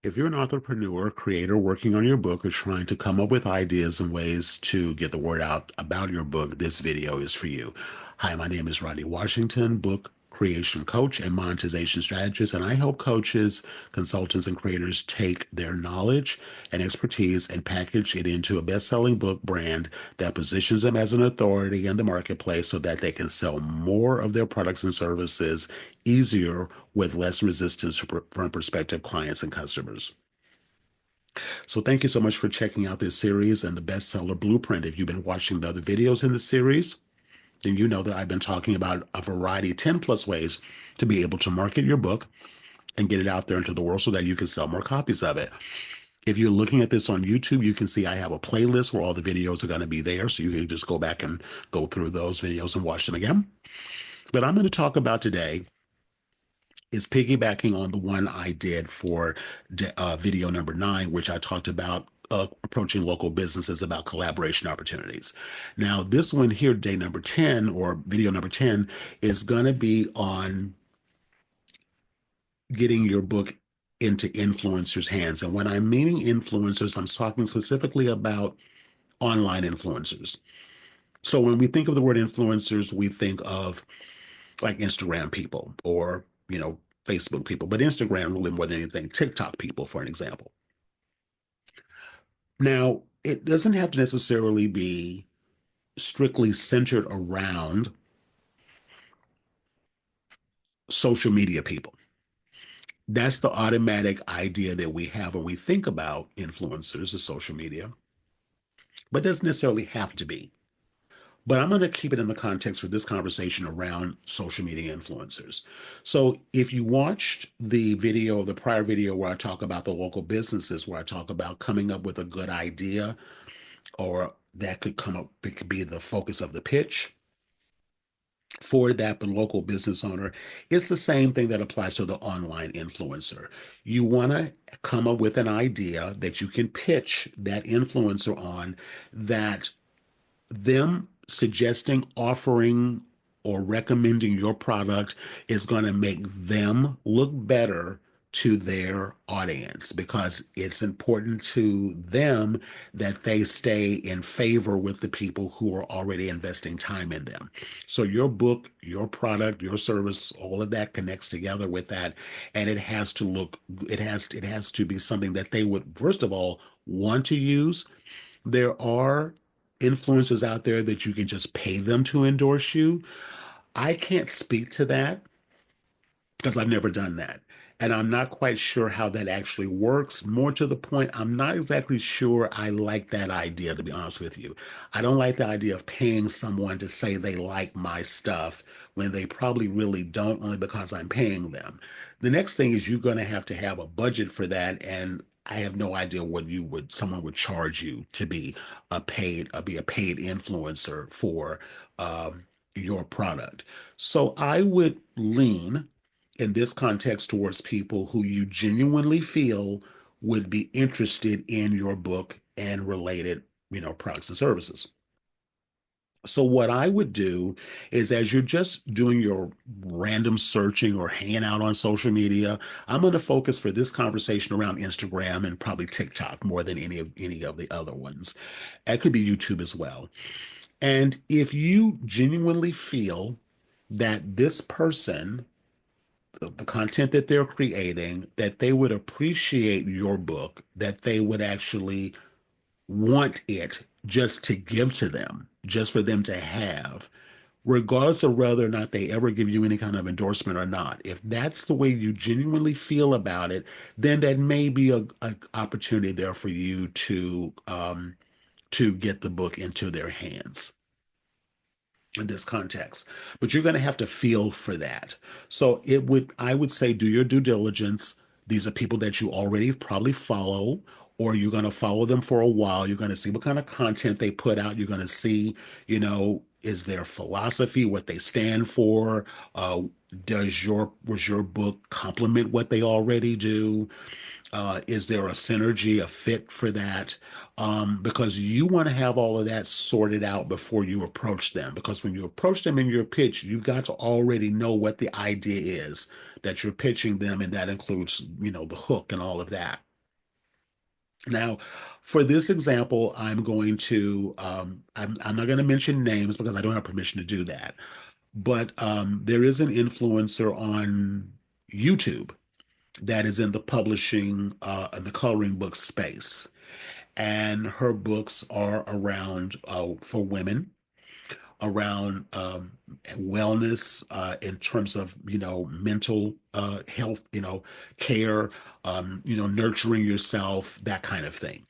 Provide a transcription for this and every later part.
If you're an entrepreneur, creator working on your book, or trying to come up with ideas and ways to get the word out about your book, this video is for you. Hi, my name is Rodney Washington, book creation coach and monetization strategist, and I help coaches, consultants, and creators take their knowledge and expertise and package it into a best-selling book brand that positions them as an authority in the marketplace so that they can sell more of their products and services easier with less resistance from prospective clients and customers. So thank you so much for checking out this series and the Bestseller Blueprint. If you've been watching the other videos in the series, then you know that I've been talking about a variety, 10 plus ways to be able to market your book and get it out there into the world so that you can sell more copies of it. If you're looking at this on YouTube, you can see I have a playlist where all the videos are going to be there. So you can just go back and go through those videos and watch them again. But I'm going to talk about today is piggybacking on the one I did for video number 9, which I talked about approaching local businesses about collaboration opportunities. Now, this one here, day number 10 or video number 10, is going to be on getting your book into influencers' hands. And when I'm meaning influencers, I'm talking specifically about online influencers. So when we think of the word influencers, we think of like Instagram people or, Facebook people, but Instagram really more than anything, TikTok people, for an example. Now, it doesn't have to necessarily be strictly centered around social media people. That's the automatic idea that we have when we think about influencers of social media, but it doesn't necessarily have to be. But I'm going to keep it in the context for this conversation around social media influencers. So if you watched the prior video where I talk about the local businesses, where I talk about coming up with a good idea, or that could come up, it could be the focus of the pitch for that the local business owner, it's the same thing that applies to the online influencer. You want to come up with an idea that you can pitch that influencer on, that them suggesting, offering, or recommending your product is going to make them look better to their audience, because it's important to them that they stay in favor with the people who are already investing time in them. So your book, your product, your service, all of that connects together with that, and it has to be something that they would first of all want to use. There are influencers out there that you can just pay them to endorse you. I can't speak to that because I've never done that. And I'm not quite sure how that actually works. More to the point, I'm not exactly sure I like that idea, to be honest with you. I don't like the idea of paying someone to say they like my stuff when they probably really don't, only because I'm paying them. The next thing is you're going to have a budget for that. And I have no idea what someone would charge you to be a paid influencer for your product. So I would lean in this context towards people who you genuinely feel would be interested in your book and related, products and services. So what I would do is, as you're just doing your random searching or hanging out on social media, I'm going to focus for this conversation around Instagram and probably TikTok more than any of the other ones. It could be YouTube as well. And if you genuinely feel that this person, the content that they're creating, that they would appreciate your book, that they would actually want it just to give to them, just for them to have, regardless of whether or not they ever give you any kind of endorsement or not. If that's the way you genuinely feel about it, then that may be a opportunity there for you to get the book into their hands in this context. But you're going to have to feel for that. So I would say, do your due diligence. These are people that you already probably follow, or you're going to follow them for a while. You're going to see what kind of content they put out. You're going to see, is their philosophy, what they stand for? Was your book complement what they already do? Is there a synergy, a fit for that? Because you want to have all of that sorted out before you approach them. Because when you approach them in your pitch, you got to already know what the idea is that you're pitching them, and that includes, the hook and all of that. Now, for this example, I'm not going to mention names because I don't have permission to do that. But there is an influencer on YouTube that is in the publishing and the coloring book space. And her books are around for women, around wellness in terms of, mental health, care, nurturing yourself, that kind of thing.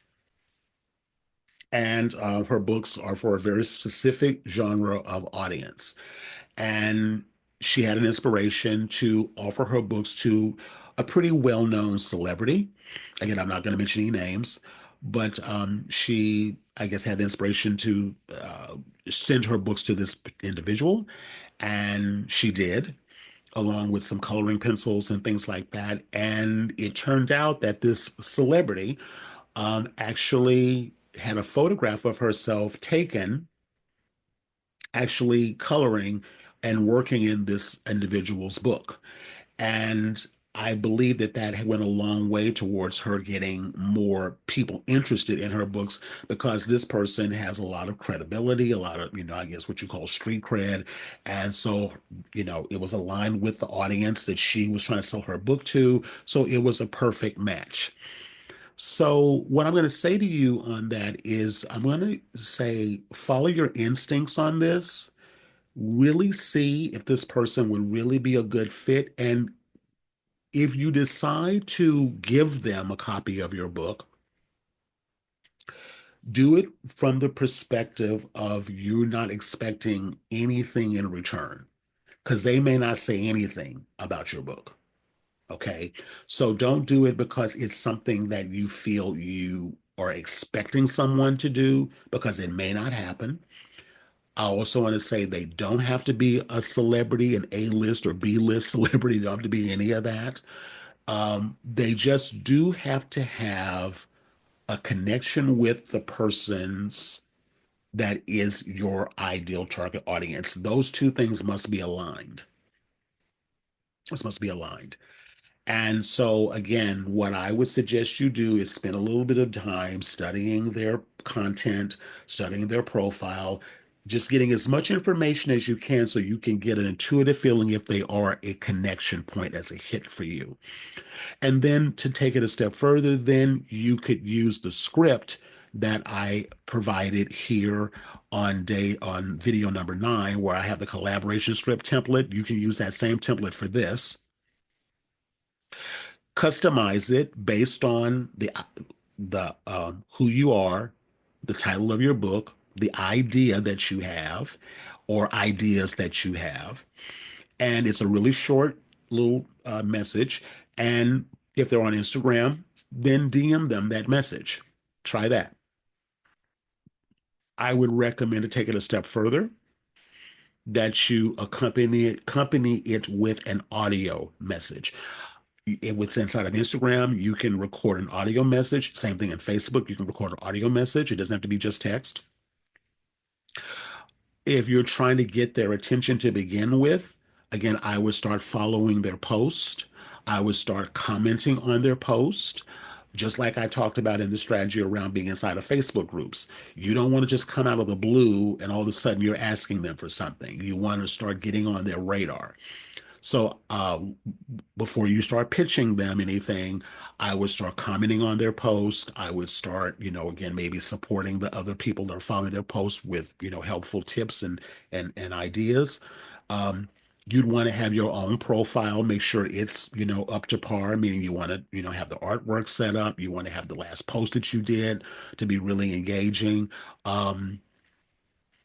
And her books are for a very specific genre of audience. And she had an inspiration to offer her books to a pretty well-known celebrity. Again, I'm not going to mention any names, but she, I guess, had the inspiration to send her books to this individual, and she did, along with some coloring pencils and things like that. And it turned out that this celebrity actually had a photograph of herself taken actually coloring and working in this individual's book. And I believe that that went a long way towards her getting more people interested in her books because this person has a lot of credibility, a lot of, I guess what you call street cred. And so, it was aligned with the audience that she was trying to sell her book to. So it was a perfect match. So, what I'm going to say to you on that is, I'm going to say, follow your instincts on this. Really see if this person would really be a good fit. And if you decide to give them a copy of your book, do it from the perspective of you not expecting anything in return, because they may not say anything about your book. Okay. So don't do it because it's something that you feel you are expecting someone to do, because it may not happen. I also want to say they don't have to be a celebrity, an A-list or B-list celebrity. They don't have to be any of that. They just do have to have a connection with the persons that is your ideal target audience. Those two things must be aligned. This must be aligned. And so, again, what I would suggest you do is spend a little bit of time studying their content, studying their profile, just getting as much information as you can so you can get an intuitive feeling if they are a connection point as a hit for you. And then to take it a step further, then you could use the script that I provided here on video number 9, where I have the collaboration script template. You can use that same template for this, customize it based on the who you are, the title of your book, the idea that you have, or ideas that you have, and it's a really short little message. And if they're on Instagram, then DM them that message. Try that. I would recommend to take it a step further, that you accompany it with an audio message. What's inside of Instagram, you can record an audio message. Same thing in Facebook, you can record an audio message. It doesn't have to be just text. If you're trying to get their attention to begin with, again, I would start following their post. I would start commenting on their post, just like I talked about in the strategy around being inside of Facebook groups. You don't want to just come out of the blue and all of a sudden you're asking them for something. You want to start getting on their radar. So before you start pitching them anything, I would start commenting on their post. I would start, again, maybe supporting the other people that are following their posts with, helpful tips and ideas. Um, you'd want to have your own profile, make sure it's, up to par, meaning you want to, have the artwork set up. You want to have the last post that you did to be really engaging. Um,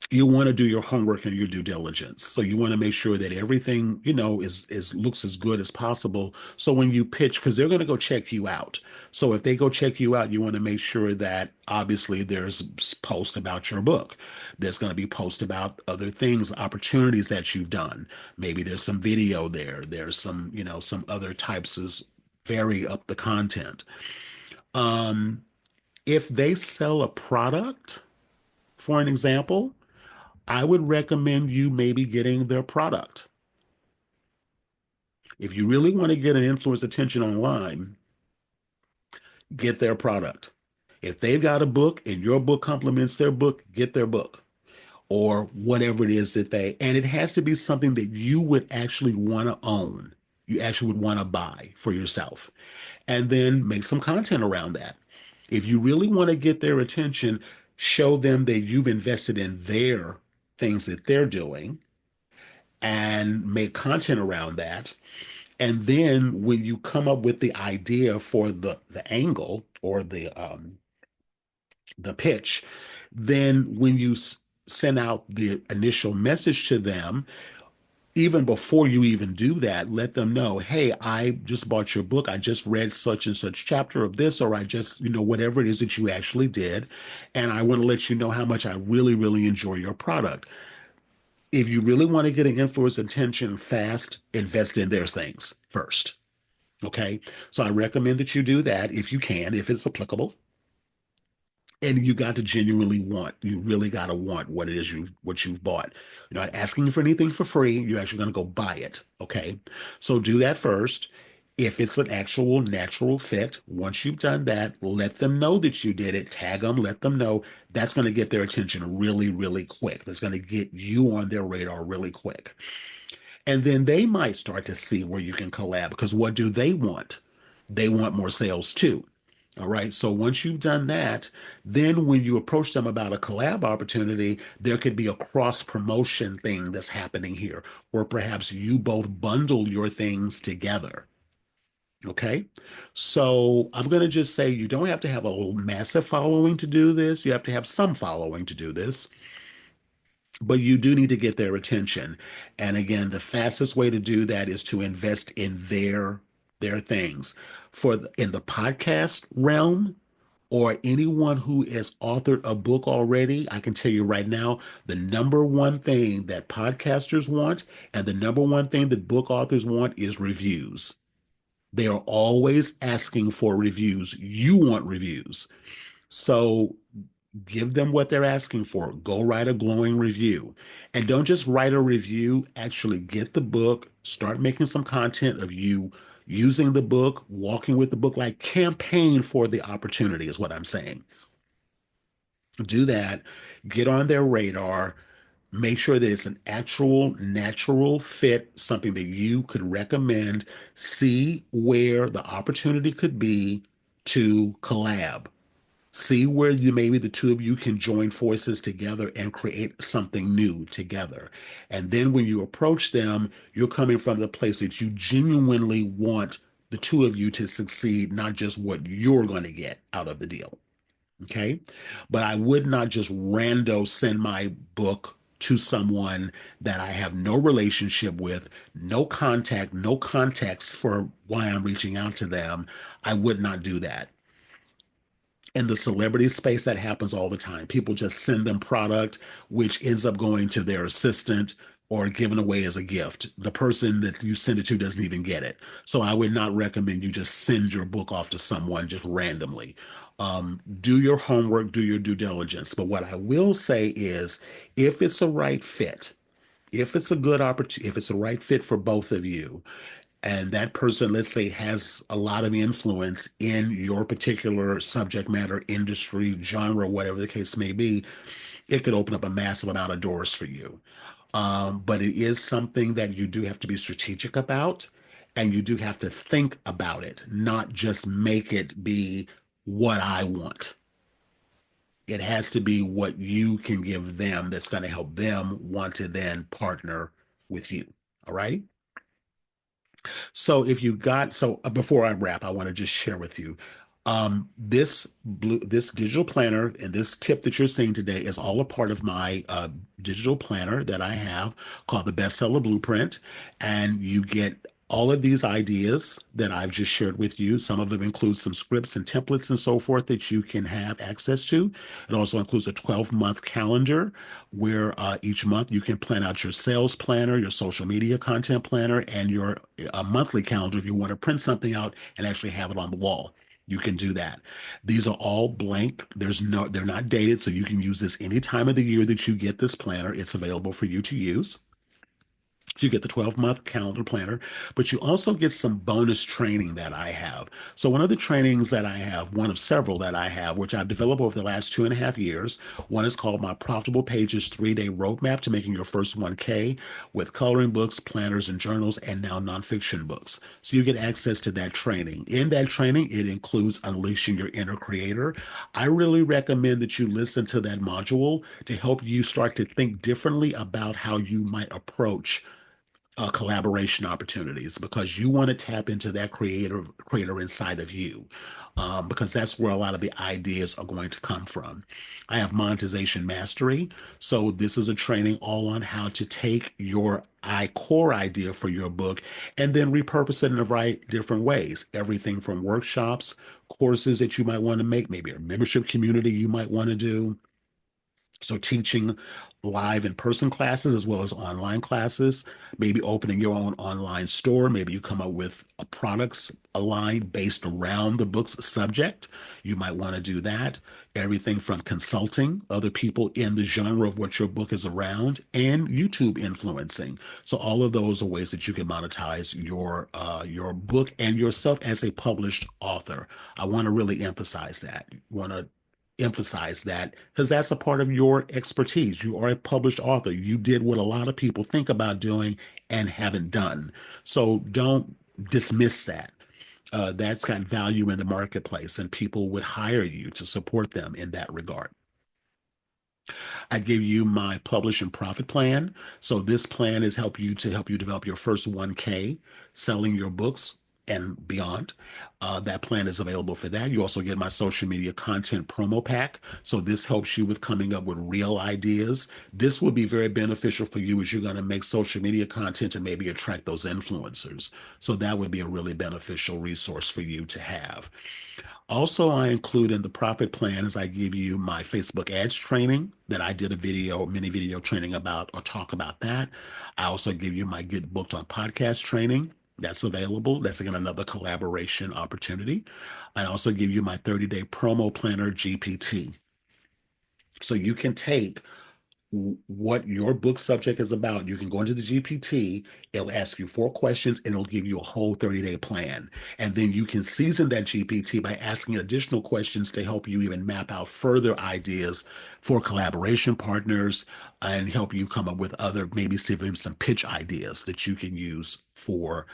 you want to do your homework and your due diligence. So you want to make sure that everything, is looks as good as possible. So when you pitch, because they're going to go check you out. So if they go check you out, you want to make sure that obviously there's posts about your book. There's going to be posts about other things, opportunities that you've done. Maybe there's some video there. There's some, some other types of vary up the content. Um, if they sell a product, for an example, I would recommend you maybe getting their product. If you really want to get an influence attention online, get their product. If they've got a book and your book complements their book, get their book or whatever it is that and it has to be something that you would actually want to own. You actually would want to buy for yourself. And then make some content around that. If you really want to get their attention, show them that you've invested in their things that they're doing and make content around that. And then when you come up with the idea for the angle or the pitch, then when you send out the initial message to them, even before you even do that, let them know, hey, I just bought your book. I just read such and such chapter of this, or I just, whatever it is that you actually did. And I want to let you know how much I really, really enjoy your product. If you really want to get an influencer's attention fast, invest in their things first. Okay. So I recommend that you do that if you can, if it's applicable. And you got to genuinely want, you really got to want what you've bought. You're not asking for anything for free. You're actually going to go buy it. Okay. So do that first. If it's an actual natural fit, once you've done that, let them know that you did it, tag them, let them know. That's going to get their attention really, really quick. That's going to get you on their radar really quick. And then they might start to see where you can collab because what do they want? They want more sales too. All right. So once you've done that, then when you approach them about a collab opportunity, there could be a cross promotion thing that's happening here, or perhaps you both bundle your things together. Okay. So I'm going to just say you don't have to have a massive following to do this. You have to have some following to do this, but you do need to get their attention. And again, the fastest way to do that is to invest in their things. In the podcast realm, or anyone who has authored a book already, I can tell you right now, the number one thing that podcasters want and the number one thing that book authors want is reviews. They are always asking for reviews. You want reviews. So give them what they're asking for. Go write a glowing review. And don't just write a review, actually get the book, start making some content of you using the book, walking with the book, like campaign for the opportunity is what I'm saying. Do that, get on their radar, make sure that it's an actual natural fit, something that you could recommend, see where the opportunity could be to collab. See where maybe the two of you can join forces together and create something new together. And then when you approach them, you're coming from the place that you genuinely want the two of you to succeed, not just what you're going to get out of the deal. Okay. But I would not just rando send my book to someone that I have no relationship with, no contact, no context for why I'm reaching out to them. I would not do that. In the celebrity space, that happens all the time. People just send them product, which ends up going to their assistant or given away as a gift. The person that you send it to doesn't even get it. So I would not recommend you just send your book off to someone just randomly. Do your homework, do your due diligence. But what I will say is, if it's a right fit, if it's a good opportunity, if it's a right fit for both of you, and that person, let's say, has a lot of influence in your particular subject matter, industry, genre, whatever the case may be, it could open up a massive amount of doors for you. But it is something that you do have to be strategic about, and you do have to think about it, not just make it be what I want. It has to be what you can give them that's going to help them want to then partner with you. All right. So if you got before I wrap, I want to just share with you this digital planner and this tip that you're seeing today is all a part of my digital planner that I have called the Bestseller Blueprint, and you get all of these ideas that I've just shared with you. Some of them include some scripts and templates and so forth that you can have access to. It also includes a 12-month calendar where each month you can plan out your sales planner, your social media content planner, and your monthly calendar if you want to print something out and actually have it on the wall. You can do that. These are all blank. They're not dated, so you can use this any time of the year that you get this planner. It's available for you to use. So you get the 12-month calendar planner, but you also get some bonus training that I have. So one of the trainings that I have, one of several that I have, which I've developed over the last 2.5 years, one is called my Profitable Pages 3-Day Roadmap to Making Your First 1K with coloring books, planners, and journals, and now nonfiction books. So you get access to that training. In that training, it includes Unleashing Your Inner Creator. I really recommend that you listen to that module to help you start to think differently about how you might approach collaboration opportunities because you want to tap into that creator inside of you, because that's where a lot of the ideas are going to come from. I have monetization mastery. So this is a training all on how to take your core idea for your book and then repurpose it in a variety of different ways. Everything from workshops, courses that you might want to make, maybe a membership community you might want to do, so teaching live in-person classes as well as online classes, maybe opening your own online store. Maybe you come up with a products a line based around the book's subject. You might want to do that. Everything from consulting other people in the genre of what your book is around and YouTube influencing. So all of those are ways that you can monetize your book and yourself as a published author. I want to really emphasize that. Want to emphasize that because that's a part of your expertise. You are a published author. You did what a lot of people think about doing and haven't done. So don't dismiss that. That's got value in the marketplace, and people would hire you to support them in that regard. I give you my publish and profit plan. So this plan is help you develop your first 1K selling your books and beyond. That plan is available for that. You also get my social media content promo pack. So this helps you with coming up with real ideas. This will be very beneficial for you as you're going to make social media content and maybe attract those influencers. So that would be a really beneficial resource for you to have. Also, I include in the profit plan is I give you my Facebook ads training that I did a mini video training about or talk about that. I also give you my Get Booked on Podcast training. That's available. That's again another collaboration opportunity. I also give you my 30-day promo planner GPT. So you can take what your book subject is about. You can go into the GPT, it'll ask you 4 questions, and it'll give you a whole 30-day plan. And then you can season that GPT by asking additional questions to help you even map out further ideas for collaboration partners and help you come up with other, maybe see even some pitch ideas that you can use for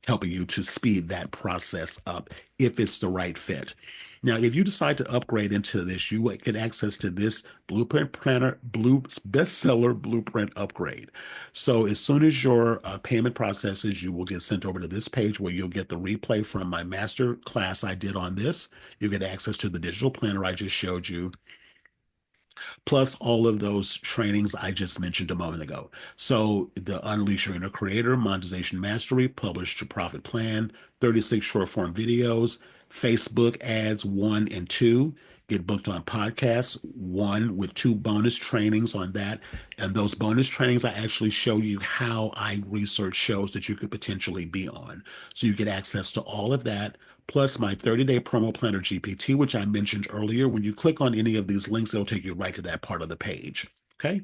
helping you to speed that process up if it's the right fit. Now, if you decide to upgrade into this, you will get access to this Blueprint Planner Bestseller Blueprint upgrade. So as soon as your payment processes, you will get sent over to this page where you'll get the replay from my master class I did on this. You get access to the digital planner I just showed you, plus all of those trainings I just mentioned a moment ago. So the Unleash Your Inner Creator, Monetization Mastery, Publish to Profit Plan, 36 short form videos, Facebook ads 1 and 2, get booked on podcasts 1 with 2 bonus trainings on that. And those bonus trainings, I actually show you how I research shows that you could potentially be on. So you get access to all of that plus my 30-day promo planner GPT, which I mentioned earlier. When you click on any of these links, it'll take you right to that part of the page. Okay.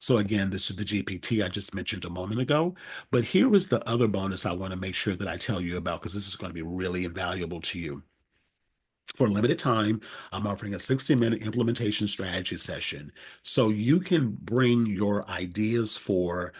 So again, this is the GPT I just mentioned a moment ago. But here is the other bonus I want to make sure that I tell you about because this is going to be really invaluable to you. For a limited time, I'm offering a 60-minute implementation strategy session. So you can bring your ideas for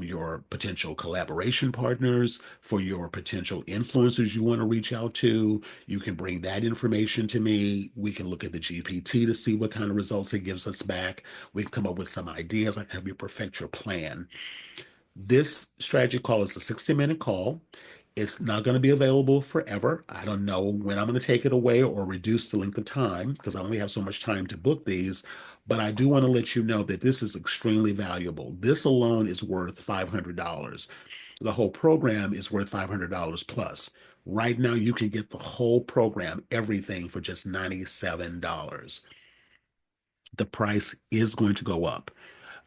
your potential collaboration partners, for your potential influencers you want to reach out to. You can bring that information to me. We can look at the GPT to see what kind of results it gives us back. We can come up with some ideas. I can help you perfect your plan. This strategy call is a 60-minute call. It's not going to be available forever. I don't know when I'm going to take it away or reduce the length of time because I only have so much time to book these. But I do want to let you know that this is extremely valuable. This alone is worth $500. The whole program is worth $500 plus. Right now, you can get the whole program, everything, for just $97. The price is going to go up.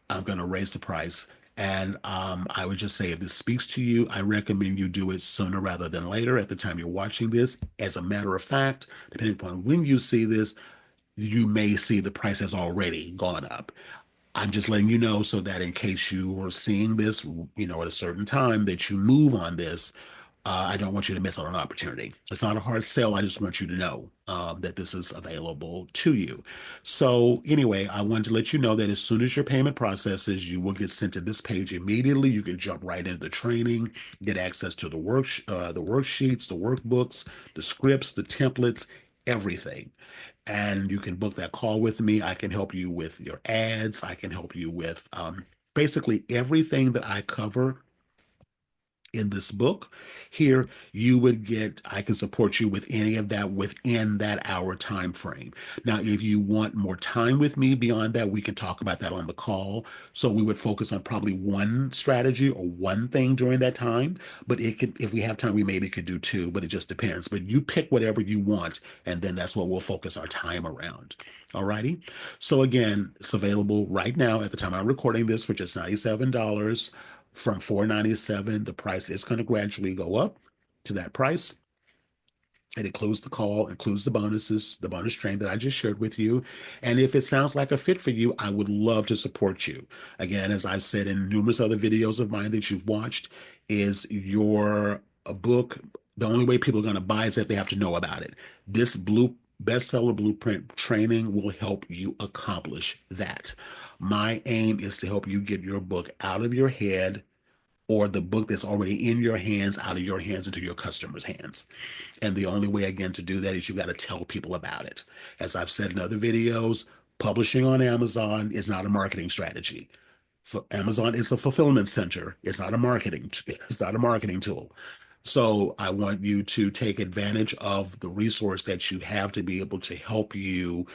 I'm going to raise the price. And I would just say, if this speaks to you, I recommend you do it sooner rather than later at the time you're watching this. As a matter of fact, depending upon when you see this, you may see the price has already gone up. I'm just letting you know so that in case you are seeing this, at a certain time that you move on this, I don't want you to miss out on an opportunity. It's not a hard sell. I just want you to know that this is available to you. So anyway, I wanted to let you know that as soon as your payment processes, you will get sent to this page immediately. You can jump right into the training, get access to the worksheets, the workbooks, the scripts, the templates, everything, and you can book that call with me. I can help you with your ads. I can help you with basically everything that I cover in this book here. You would get, I can support you with any of that within that hour time frame. Now if you want more time with me beyond that, we can talk about that on the call. So we would focus on probably one strategy or one thing during that time, but it could, if we have time, we maybe could do two, but it just depends. But you pick whatever you want, and then that's what we'll focus our time around. All righty. So again, it's available right now at the time I'm recording this for just $97 from 497. The price is going to gradually go up to that price. It includes the call, includes the bonuses, the bonus train that I just shared with you. And if it sounds like a fit for you, I would love to support you. Again, as I've said in numerous other videos of mine that you've watched, is your a book. The only way people are going to buy is if they have to know about it. This bestseller blueprint training will help you accomplish that. My aim is to help you get your book out of your head, or the book that's already in your hands, out of your hands into your customers' hands. And the only way, again, to do that is you've got to tell people about it. As I've said in other videos, publishing on Amazon is not a marketing strategy. Amazon is a fulfillment center. It's not a marketing. It's not a marketing tool. So I want you to take advantage of the resource that you have to be able to help you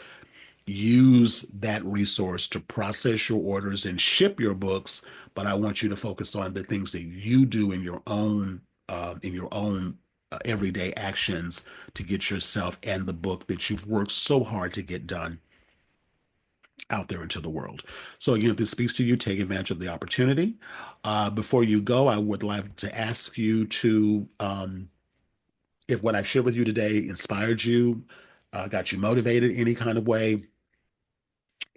use that resource to process your orders and ship your books. But I want you to focus on the things that you do in your own everyday actions to get yourself and the book that you've worked so hard to get done out there into the world. So again, if this speaks to you, take advantage of the opportunity. Before you go, I would like to ask you to, if what I've shared with you today inspired you, got you motivated any kind of way,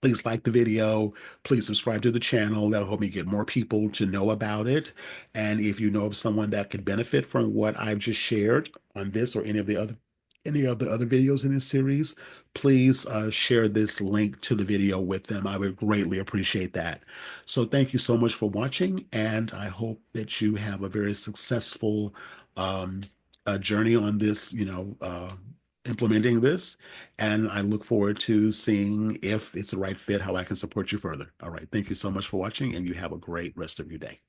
please like the video. Please subscribe to the channel. That'll help me get more people to know about it. And if you know of someone that could benefit from what I've just shared on this or any of the other videos in this series, please share this link to the video with them. I would greatly appreciate that. So thank you so much for watching, and I hope that you have a very successful um, journey on this, implementing this. And I look forward to seeing if it's the right fit, how I can support you further. All right. Thank you so much for watching, and you have a great rest of your day.